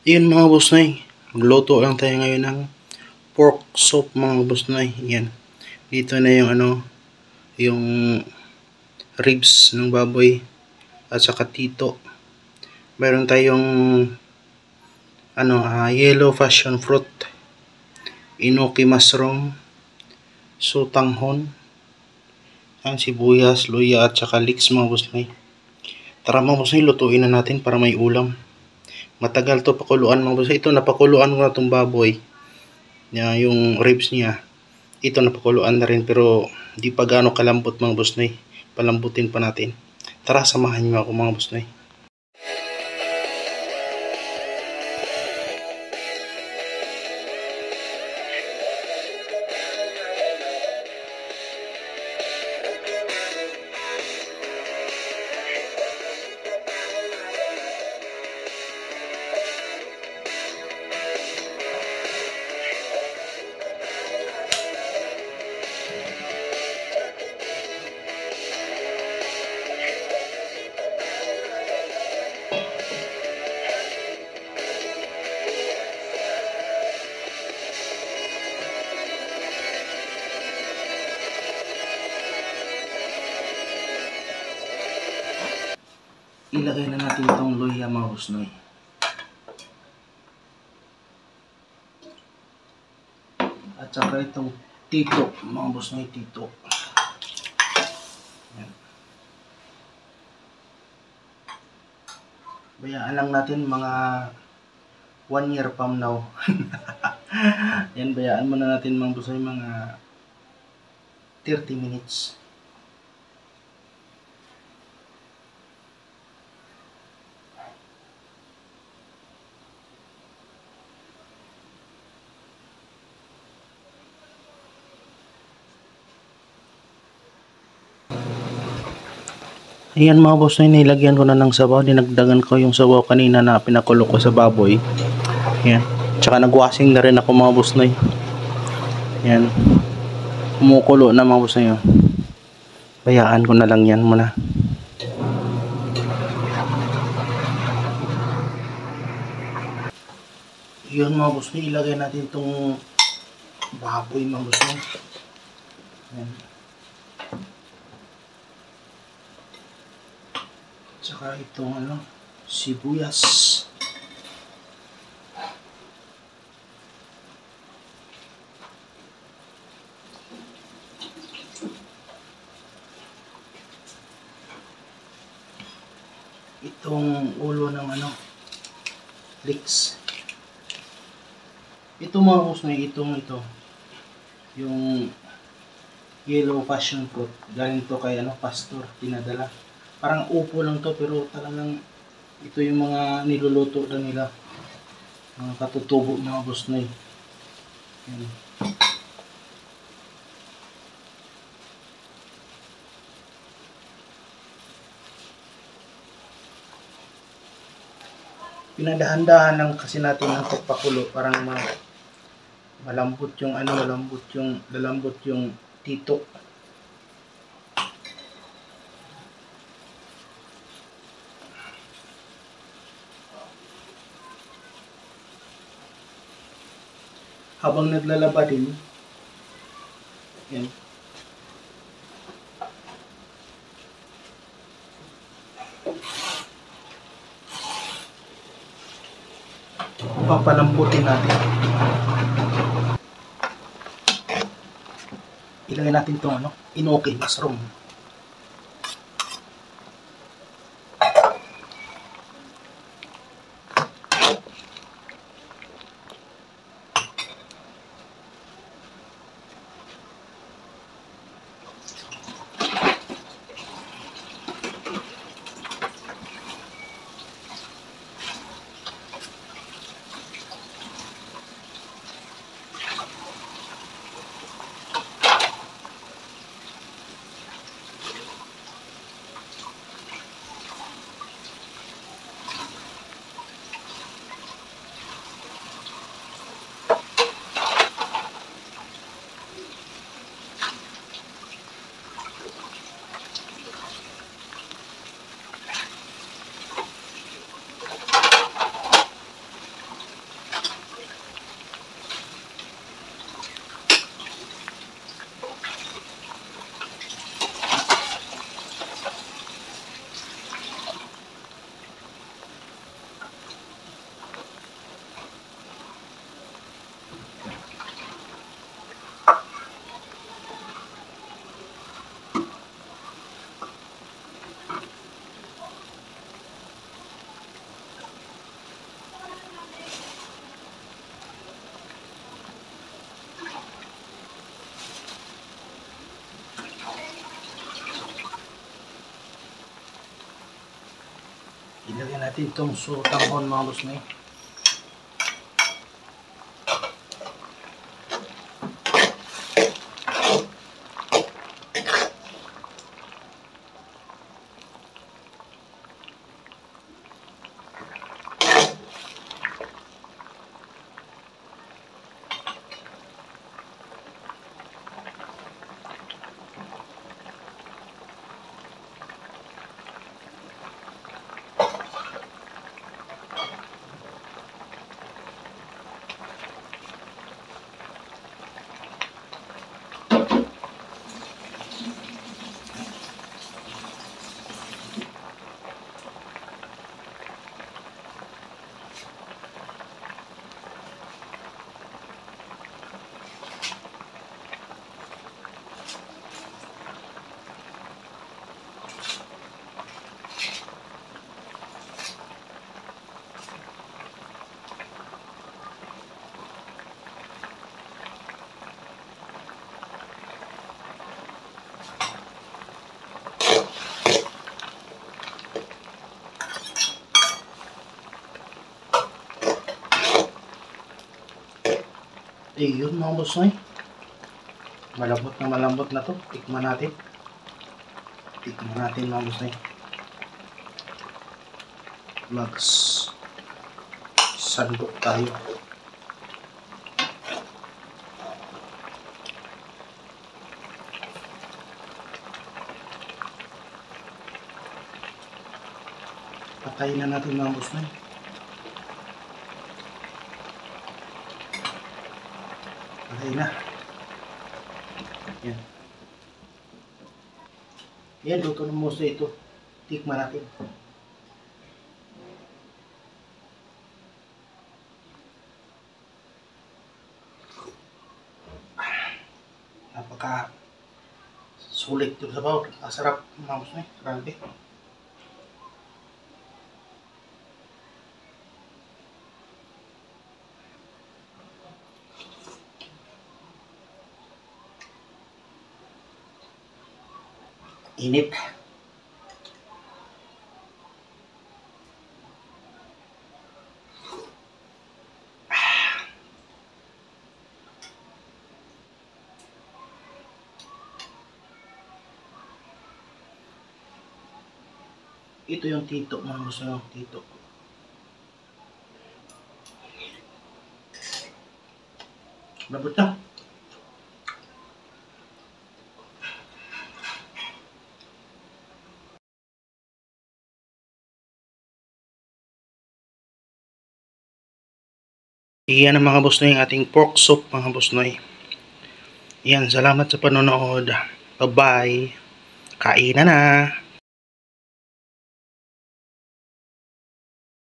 Ayun mga boss noy, magluto lang tayo ngayon ng pork soup mga boss noy. Yan. Dito na yung yung ribs ng baboy at saka tito. Meron tayong yellow passion fruit, inoki mushroom, sutanghon, ang sibuyas, luya at saka leeks mga boss noy. Tara mga boss noy, lutuin na natin para may ulam. Matagal to pakuluan mga boss. Ito napakuluan ko na itong baboy. Yung ribs niya. Ito napakuluan na rin pero di pa gaano kalambot mga boss noy. Palambutin pa natin. Tara samahan niyo ako mga boss noy. Ilagay na natin itong luya mga boss noy. At saka itong tito mga boss noy, tito. Yan. Bayaan lang natin mga 1 year from now. Yan, bayaan muna natin mga boss noy, mga 30 minutes. Ayan mga boss noy, nilagyan ko na ng sabaw. Dinagdagan ko yung sabaw kanina na pinakulo ko sa baboy. Ayan. Tsaka nagwashing na rin ako mga boss noy. Ayan. Kumukulo na mga boss noy. Bayaan ko na lang yan muna. Yun mga boss noy, ilagay natin itong baboy mga boss noy. Ayan. Tsaka itong sibuyas. Itong ulo ng leeks. Ito mga boss noy, ito yung yellow passion fruit. Galing to kay pastor, pinadala. Parang upo lang to pero talagang ito yung mga niluluto na nila. Mga katutubo mga boss noy. Yan. Pinadahan-dahan lang kasi natin ang pagpakulo parang malambot yung lalambot yung tito. Habang naglalaba din, yan. Papalambutin natin. Ilagay natin itong inoki mushroom. Ilagyan natin itong sutanghon mga boss noy. Yun mga boss noy. Malambot na to. Tikman natin mga boss noy. Sandok tayo. Patayin na natin mga boss noy. Patay na. Yan. Yan, luto ng boss noy ito. Tikman natin. Napaka sulit yung sabaw. Masarap mga boss noy. Grabe. Init. Ito yung tito mga boss noy. Tito. Labot na. Iyan ang mga boss noy, yung ating pork soup mga boss noy. Yan, salamat sa panonood. Bye-bye. Kainan na.